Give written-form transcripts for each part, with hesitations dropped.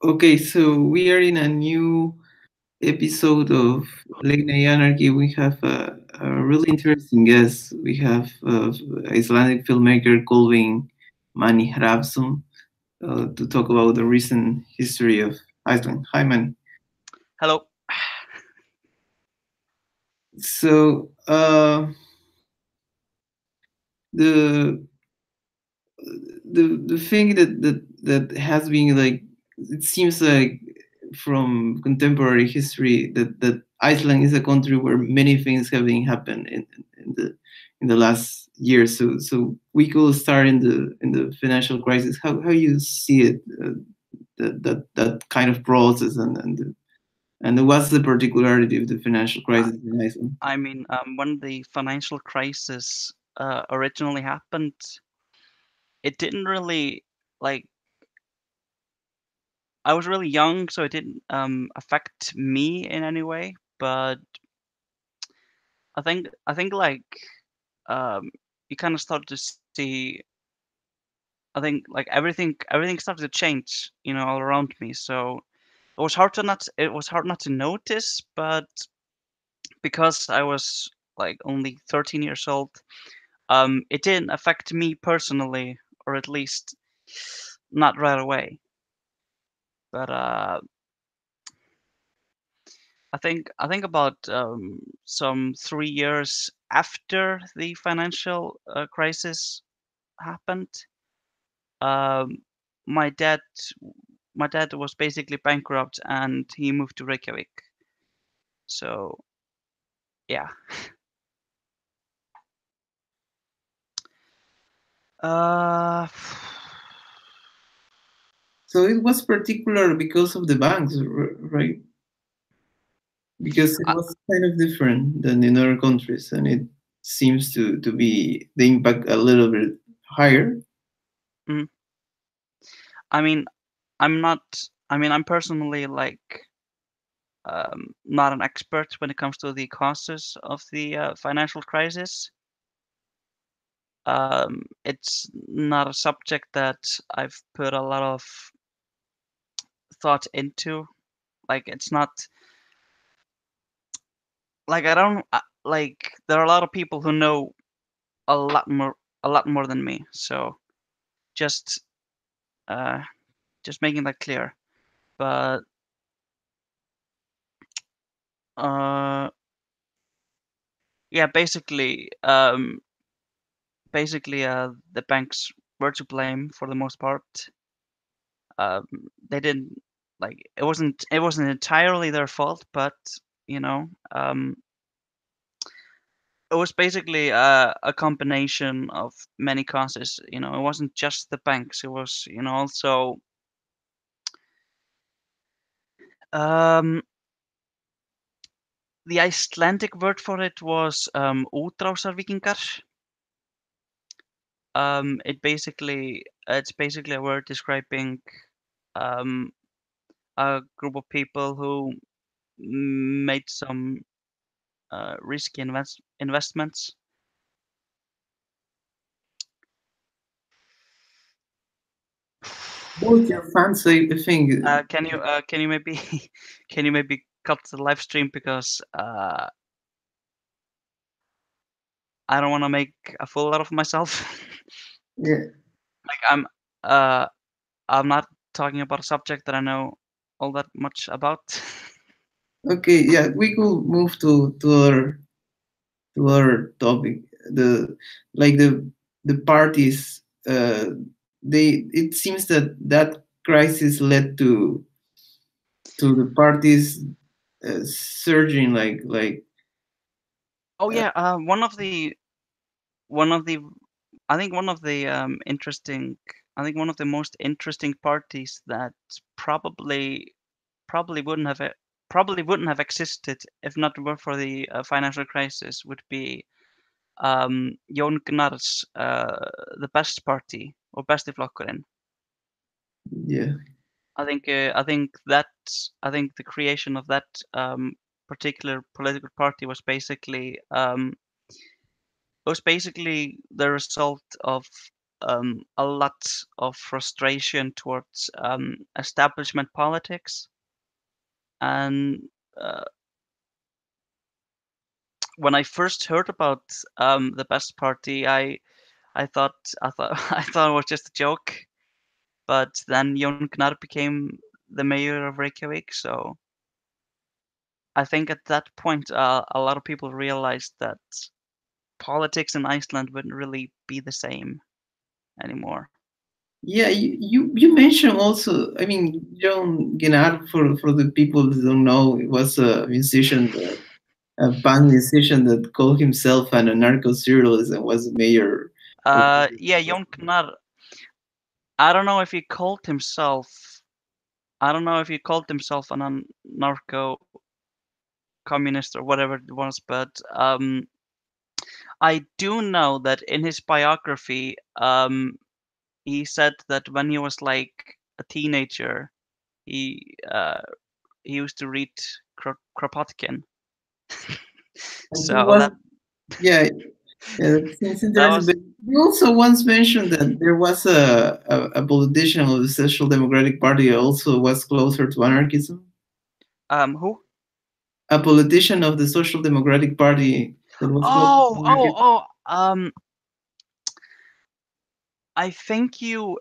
Okay, so we are in a new episode of Late Night Anarchy. We have a really interesting guest. We have Icelandic filmmaker Kolbeinn Máni Hrafnsson to talk about the recent history of Iceland. Hi, man. Hello. So the the thing that has been like, it seems like from contemporary history that Iceland is a country where many things have been happened in the last year. So we could start in the financial crisis. How you see it, that kind of process, and what's the particularity of the financial crisis in Iceland? I mean, when the financial crisis originally happened, it didn't really like. I was really young, so it didn't affect me in any way. But I think like um, you kind of started to see. I think like everything started to change, all around me. So it was hard not to notice, but because I was like only 13 years old, it didn't affect me personally, or at least not right away. But I think about some 3 years after the financial crisis happened, um, my dad my dad was basically bankrupt and he moved to Reykjavik. So yeah. Uh, So it was particular because of the banks, right? Because it I, was kind of different than in other countries, and it seems to be the impact a little bit higher. mm, I mean, I'm not. I mean, I'm personally like not an expert when it comes to the causes of the financial crisis. It's not a subject that I've put a lot of thought into. Like, it's not like I don't like. There are a lot of people who know a lot more, than me. So just uh, just making that clear. But uh, yeah, basically, the banks were to blame for the most part. Um, they didn't like it wasn't entirely their fault, but you know, um, it was basically a combination of many causes. It wasn't just the banks. It was also um, the Icelandic word for it was útrásarvíkingar. It's basically a word describing um, a group of people who made some risky investments. Both your fans, I think. Can you maybe can you maybe cut the live stream because I don't want to make a fool out of myself. Yeah. Like uh I'm not talking about a subject that I know all that much about. Okay. Yeah, we could move to other topic. The like the parties. They it seems that that crisis led to the parties surging Oh uh, yeah, one of the I think one of the interesting I think one of the most interesting parties that probably probably wouldn't have e- probably wouldn't have existed if not were for the financial crisis would be Jón Gnarr's the best party or Besti flokkurinn. yeah. I think the creation of that particular political party was basically the result of a lot of frustration towards establishment politics, and when I first heard about the Best Party, I thought I thought it was just a joke, but then Jón Gnarr became the mayor of Reykjavik, so I think at that point a lot of people realized that politics in Iceland wouldn't really be the same anymore. Yeah, you mentioned also. I mean, Jón Gnarr, for the people who don't know, he was a musician, a punk musician that called himself an anarcho-surrealist and was mayor of. Yeah, Jón Gnarr. I don't know if he called himself. I don't know if he called himself an anarcho communist or whatever it was, but I do know that in his biography, he said that when he was like a teenager, he uh, he used to read Kropotkin. And he So was, yeah, yeah, that seems that interesting. was But you also once mentioned that there was a politician of the Social Democratic Party that also was closer to anarchism. who? A politician of the Social Democratic Party that was closer to Oh, oh, anarchism. oh. I think you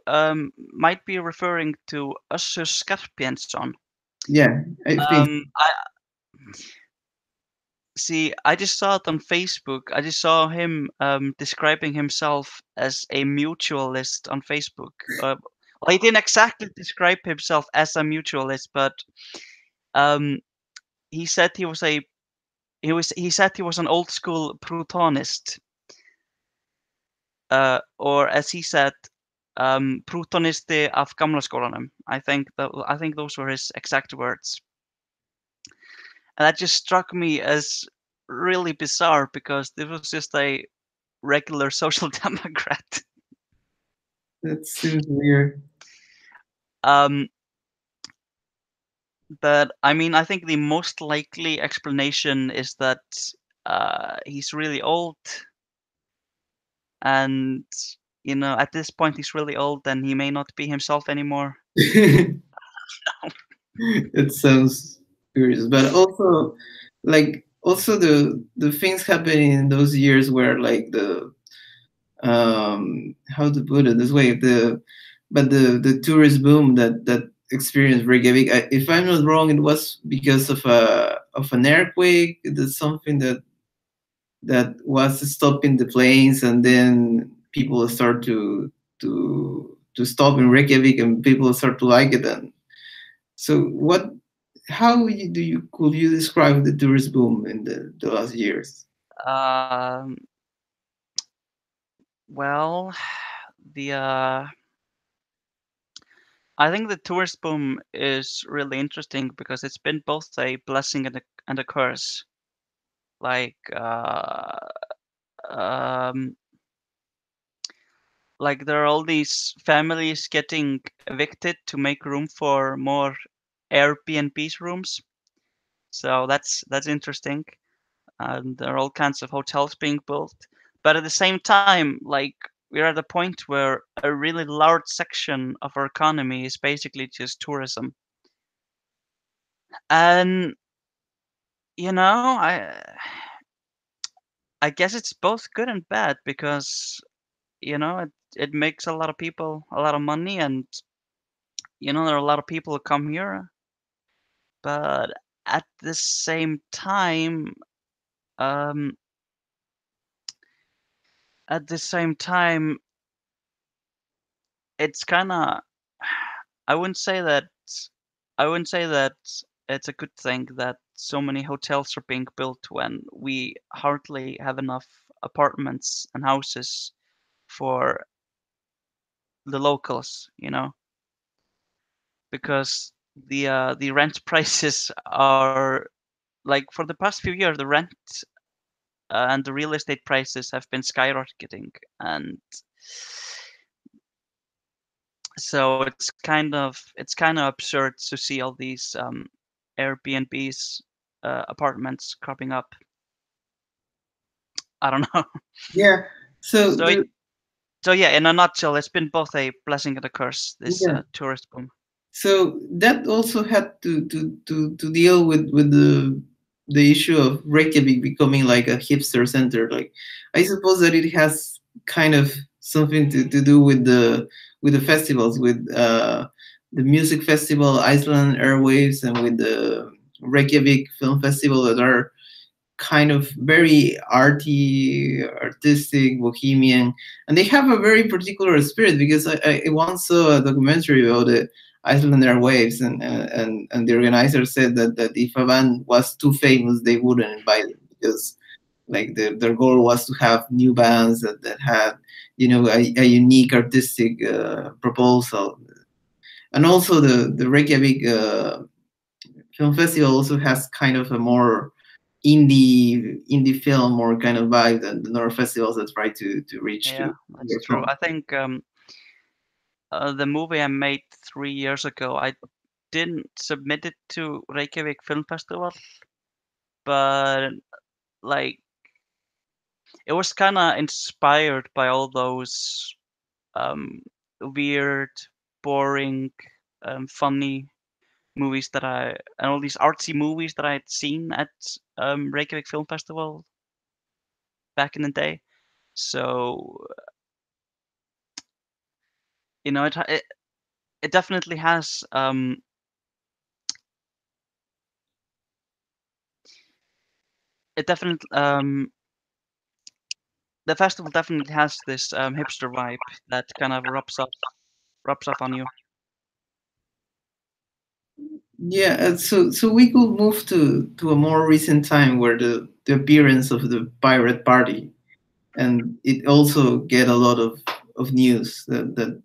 might be referring to Össur Skarphénsson. Yeah, I think. I see. I just saw it on Facebook. I just saw him describing himself as a mutualist on Facebook. Well, he didn't exactly describe himself as a mutualist, but um, he said he said he was an old school Prutonist, or as he said, Prutonisti af gamla skólanum. I think those were his exact words. And that just struck me as really bizarre because this was just a regular social democrat. That seems weird. Um, but I mean, I think the most likely explanation is that he's really old, and you know, at this point, he's really old, and he may not be himself anymore. It sounds curious, but also, like, also the things happening in those years where, like, the how to put it this way, the tourist boom that experienced Reykjavik. If I'm not wrong, it was because of an earthquake. That's something that was stopping the planes, and then people start to stop in Reykjavik, and people start to like it. And so, could you describe the tourist boom in the last years? Um, well, the I think the tourist boom is really interesting because it's been both a blessing and a curse. Like um, like there are all these families getting evicted to make room for more Airbnb rooms. So that's interesting. And there are all kinds of hotels being built. But at the same time, like we're at a point where a really large section of our economy is basically just tourism. And you know, I guess it's both good and bad because you know it makes a lot of people a lot of money, and you know there are a lot of people who come here. But at the same time, um, at the same time, it's kind of I wouldn't say that I wouldn't say that it's a good thing that so many hotels are being built when we hardly have enough apartments and houses for the locals, you know, because the rent prices are like for the past few years the rent and the real estate prices have been skyrocketing, and so it's kind of absurd to see all these Airbnbs apartments cropping up. I don't know. Yeah. So So it, So yeah, in a nutshell, it's been both a blessing and a curse, this Yeah. tourist boom. So that also had to deal with the issue of Reykjavik becoming like a hipster center. Like, I suppose that it has kind of something to do with the festivals, with the music festival, Iceland Airwaves, and with the Reykjavik Film Festival, that are kind of very arty, artistic, bohemian, and they have a very particular spirit. Because I once saw a documentary about the Iceland Airwaves, and the organizer said that if a band was too famous, they wouldn't invite it, because like their goal was to have new bands that had, a unique artistic proposal. And also the Reykjavik film festival also has kind of a more indie film or kind of vibe than the North festivals that try to reach Yeah, to that's their true. film. I think the movie I made 3 years ago, I didn't submit it to Reykjavik Film Festival, but like it was kind of inspired by all those um, weird, boring, funny movies and all these artsy movies that I had seen at Reykjavik Film Festival back in the day. So it definitely has it definitely the festival definitely has this hipster vibe that kind of rubs off on you. Yeah, so we could move to a more recent time where the appearance of the pirate party, and it also get a lot of news that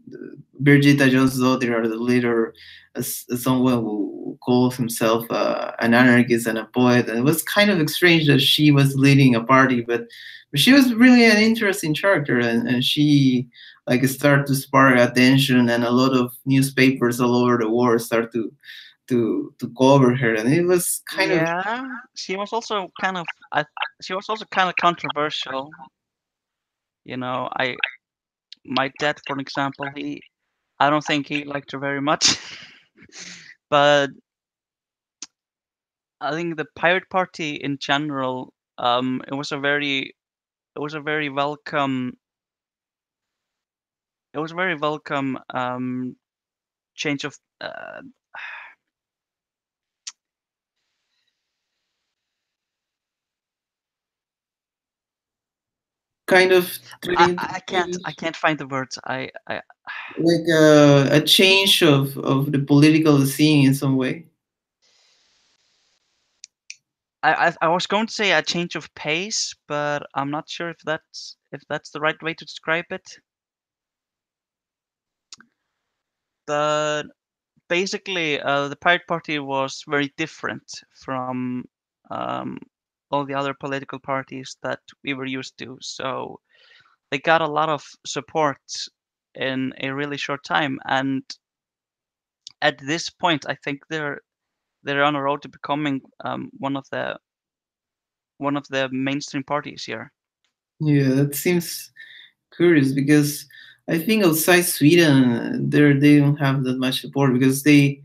Birgitta Jónsdóttir, or the leader, as someone who calls himself an anarchist and a poet. And it was kind of strange that she was leading a party, but she was really an interesting character, and she like started to spark attention, and a lot of newspapers all over the world start to cover her, and it was kind of. Yeah, she was also kind of controversial. I my dad, for example, I don't think he liked her very much. But I think the pirate party in general, it was a very welcome it was a very welcome change of Kind of trying to I change, can't find the words. like a change of the political scene in some way. I was going to say a change of pace, but I'm not sure if that's the right way to describe it. But basically, the pirate party was very different from um, all the other political parties that we were used to. So they got a lot of support in a really short time, and at this point, I think they're on a road to becoming one of the mainstream parties here. Yeah, that seems curious, because I think outside Sweden, they don't have that much support, because they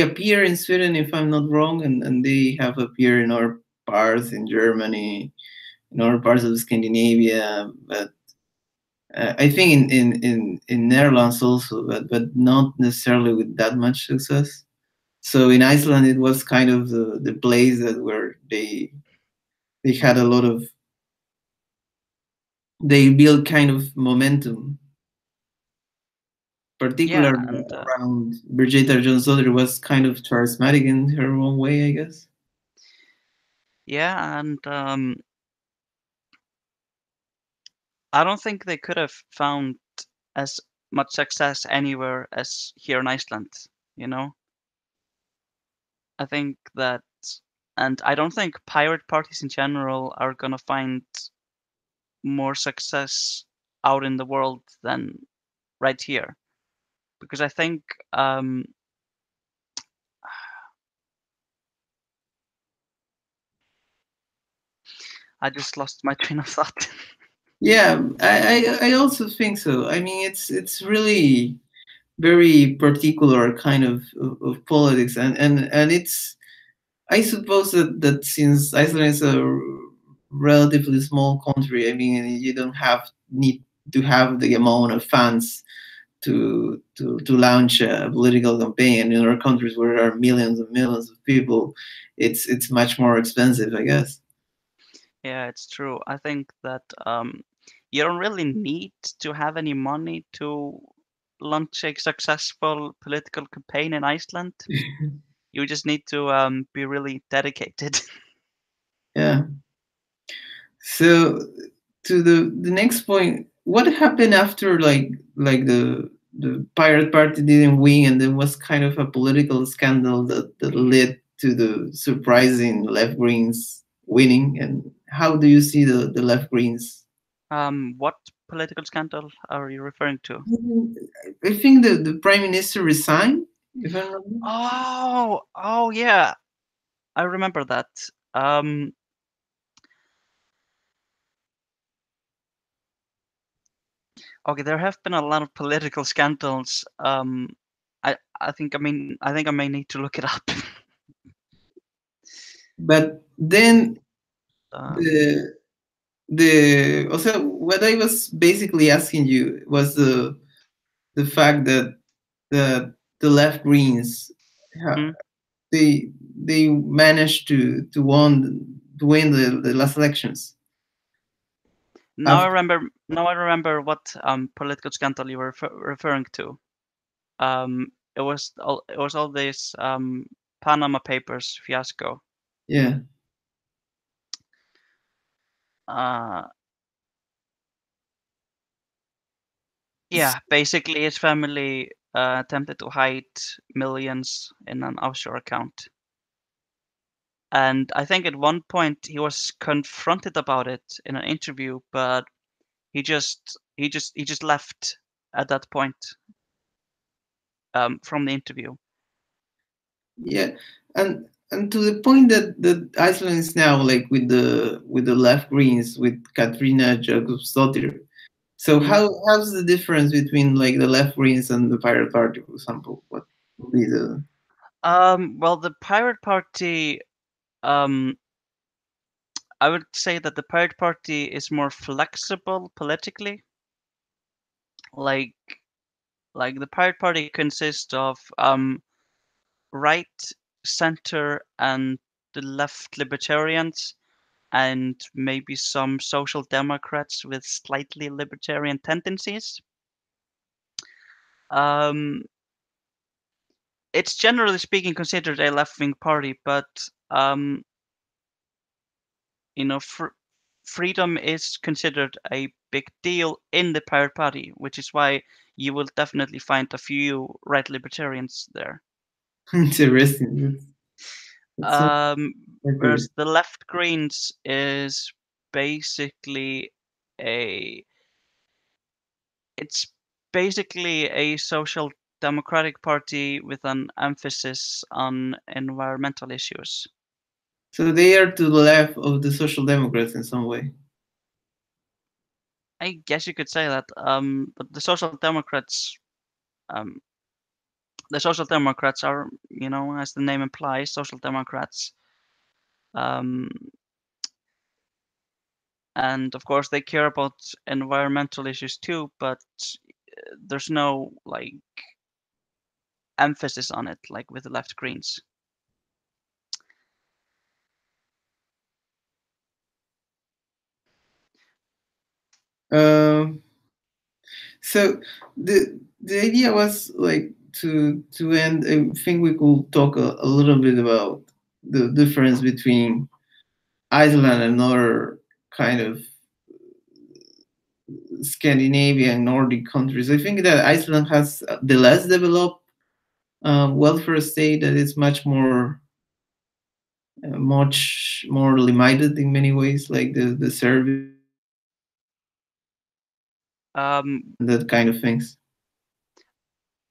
appear in Sweden, if I'm not wrong, and they have appeared in other parts in Germany, in other parts of Scandinavia, but I think in Netherlands also, but not necessarily with that much success. So in Iceland, it was kind of the place that where they had a lot of, they built kind of momentum, Yeah, particularly and around Birgitta Jónsdóttir. Was kind of charismatic in her own way, I guess. yeah, and I don't think they could have found as much success anywhere as here in Iceland. You know, I think that, and I don't think pirate parties in general are gonna find more success out in the world than right here, because I think um, I just lost my train of thought. Yeah, I also think so. I mean, it's really very particular kind of politics, and it's, I suppose that since Iceland is a relatively small country, I mean, you don't have need to have the amount of funds to launch a political campaign. In other countries where there are millions and millions of people, it's much more expensive, I guess. Yeah, it's true. I think that you don't really need to have any money to launch a successful political campaign in Iceland. You just need to be really dedicated. Yeah. So to the next point, what happened after like the Pirate Party didn't win, and there was kind of a political scandal that led to the surprising left greens winning? And how do you see the left greens? What political scandal are you referring to? I think the prime minister resigned, if I'm not wrong. Oh yeah, I remember that. Um, okay, there have been a lot of political scandals. I think I may need to look it up. But then Um, the also what I was basically asking you was the fact that the left greens hmm. they managed to win the last elections after. Now I remember what political scandal you were referring to. It was all this Panama Papers fiasco. Yeah. Uh, yeah, basically his family attempted to hide millions in an offshore account. And I think at one point he was confronted about it in an interview, but he just left at that point from the interview. Yeah, and to the point that Iceland is now like with the left greens with Katrín Jakobsdóttir. So Mm. how's the difference between like the left greens and the Pirate Party, for example? What would be the Well, the Pirate Party, um, I would say that the Pirate Party is more flexible politically. Like, like the Pirate Party consists of right, center, and the left libertarians, and maybe some social democrats with slightly libertarian tendencies. Um, it's generally speaking considered a left-wing party, but um, you know, freedom is considered a big deal in the Pirate Party, which is why you will definitely find a few right libertarians there. interesting? That's so Um, accurate. Whereas the left Greens is basically a it's basically a social democratic party with an emphasis on environmental issues. So they are to the left of the Social Democrats in some way. I guess you could say that. But um, the Social Democrats are, you know, as the name implies, Social Democrats. Um, and of course, they care about environmental issues too, but there's no like emphasis on it like with the left Greens. Um, so the idea was like to end. I think we could talk a little bit about the difference between Iceland and other kind of Scandinavian Nordic countries. I think that Iceland has the less developed welfare state that is much more limited in many ways, like the service Um, and that kind of things.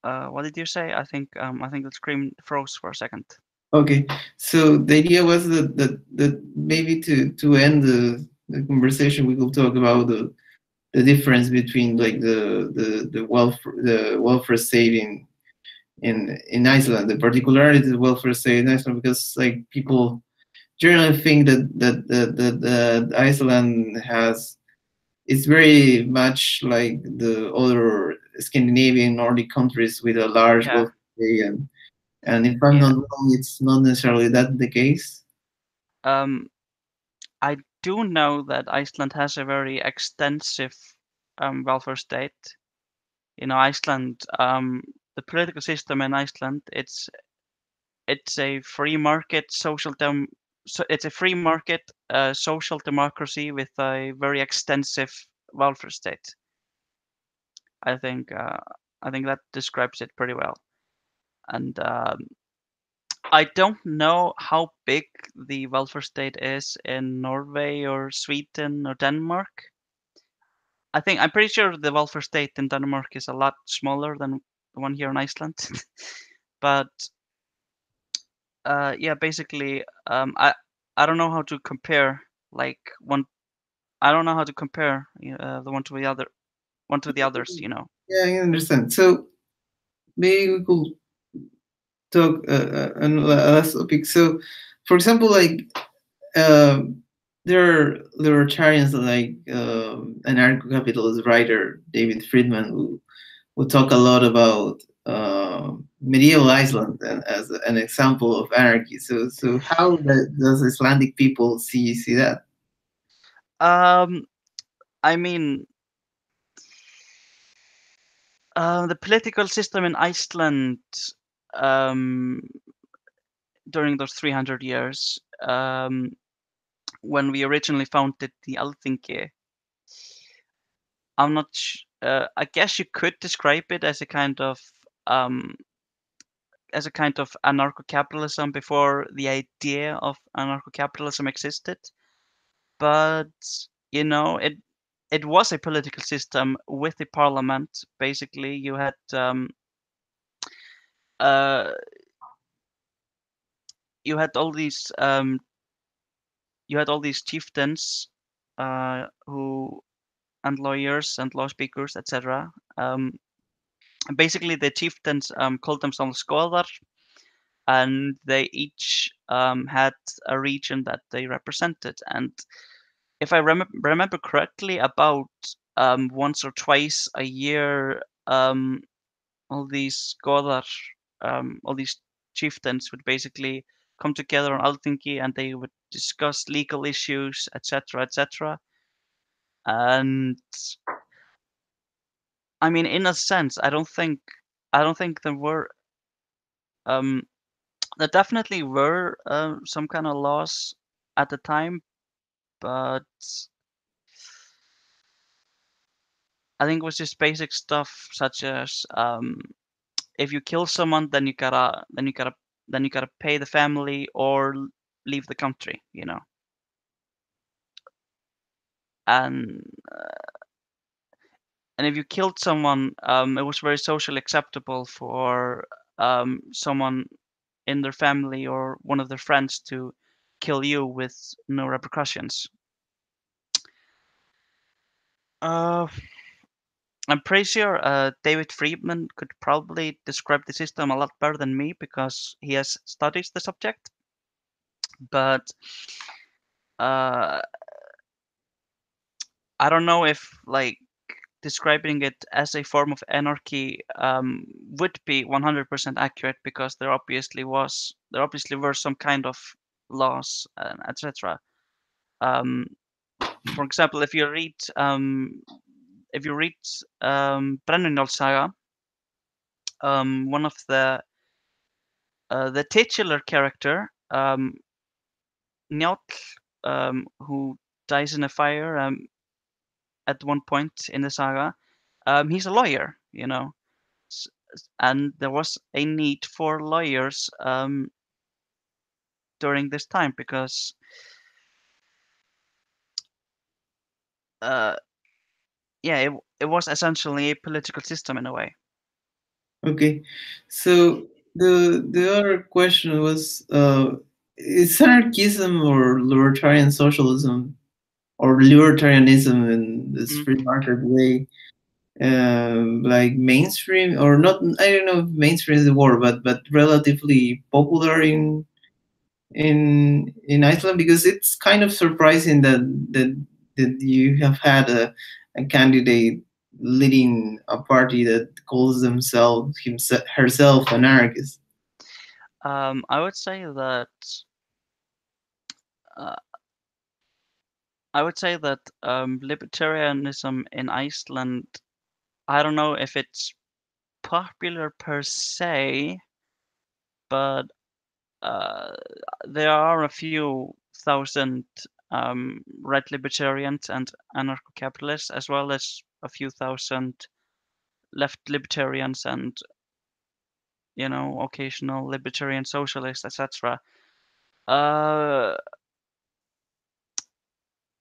what did you say? I think the screen froze for a second. Okay, so the idea was that maybe to end the conversation, we could talk about the difference between like the welfare state in Iceland, the particularity of the welfare state in Iceland, because like people generally think that Iceland has, it's very much like the other Scandinavian Nordic countries with a large Yeah, welfare state, and if I'm yeah. not wrong, it's not necessarily that the case. Um, I do know that Iceland has a very extensive welfare state. You know, Iceland, the political system in Iceland, it's a free market so it's a free market social democracy with a very extensive welfare state. I think uh, I think that describes it pretty well. And I don't know how big the welfare state is in Norway or Sweden or Denmark. I'm pretty sure the welfare state in Denmark is a lot smaller than the one here in Iceland. But yeah, basically, I don't know how to compare like one. I don't know how to compare the one to the others. You know. Yeah, I understand. So maybe we could talk on last topic. So, for example, like um, there are libertarians like anarcho-capitalist writer David Friedman who talk a lot about medieval Iceland as an example of anarchy. So how does Icelandic people see that? Um, I mean, the political system in Iceland um, during those 300 years, when we originally founded the Alþingi, I guess you could describe it um, as a kind of anarcho-capitalism before the idea of anarcho-capitalism existed. But you know, it was a political system with a parliament. Basically, uh, you had all these chieftains who and lawyers and law speakers, etc. Basically, the chieftains called themselves skoðar, and they each had a region that they represented. And if I remember correctly, about once or twice a year, all these skoðar, all these chieftains would basically come together on Alþingi and they would discuss legal issues, etc., etc. And I mean, in a sense, I don't think um, there definitely were some kind of laws at the time, but I think it was just basic stuff such as if you kill someone, then you gotta pay the family or leave the country, you know. And and if you killed someone, it was very socially acceptable for someone in their family or one of their friends to kill you with no repercussions. Uh, I'm pretty sure David Friedman could probably describe the system a lot better than me because he has studied the subject. But uh, I don't know if like describing it as a form of anarchy would be 100% accurate because there obviously were some kind of laws, etc. Um, for example, if you read Brennunjal Saga, one of the titular character, Njáll, who dies in a fire at one point in the saga, he's a lawyer, you know, and there was a need for lawyers during this time because uh, yeah, it was essentially a political system in a way. Okay, so the other question was is anarchism or libertarian socialism or libertarianism in this Mm. free market way, like mainstream, or not, I don't know if mainstream is the word, but relatively popular in Iceland, because it's kind of surprising that you have had a candidate leading a party that calls themselves herself an anarchist. I would say that uh, libertarianism in Iceland, I don't know if it's popular per se, but uh, there are a few thousand right libertarians and anarcho-capitalists, as well as a few thousand left libertarians and occasional libertarian socialists, etc. Uh,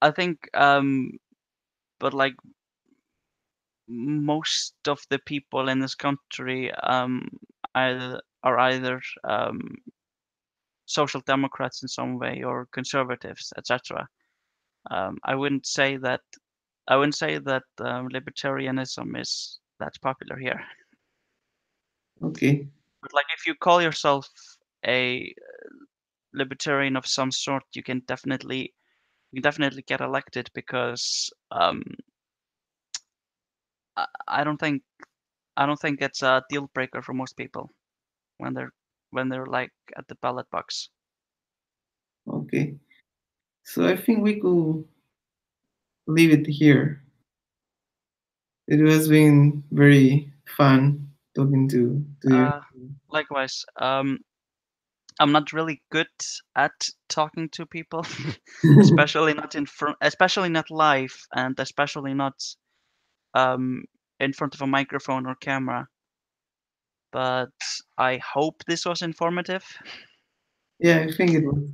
I think, but like most of the people in this country are either social democrats in some way or conservatives, etc. I wouldn't say that libertarianism is that popular here. Okay. But like if you call yourself a libertarian of some sort, you can definitely get elected because I don't think it's a deal breaker for most people when they're like at the ballot box. Okay. So I think we could leave it here. It has been very fun talking to you. Likewise, I'm not really good at talking to people, especially not live, and especially not um, in front of a microphone or camera. But I hope this was informative. Yeah, I think it was.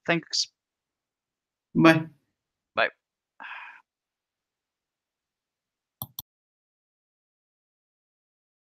Thanks. Bye.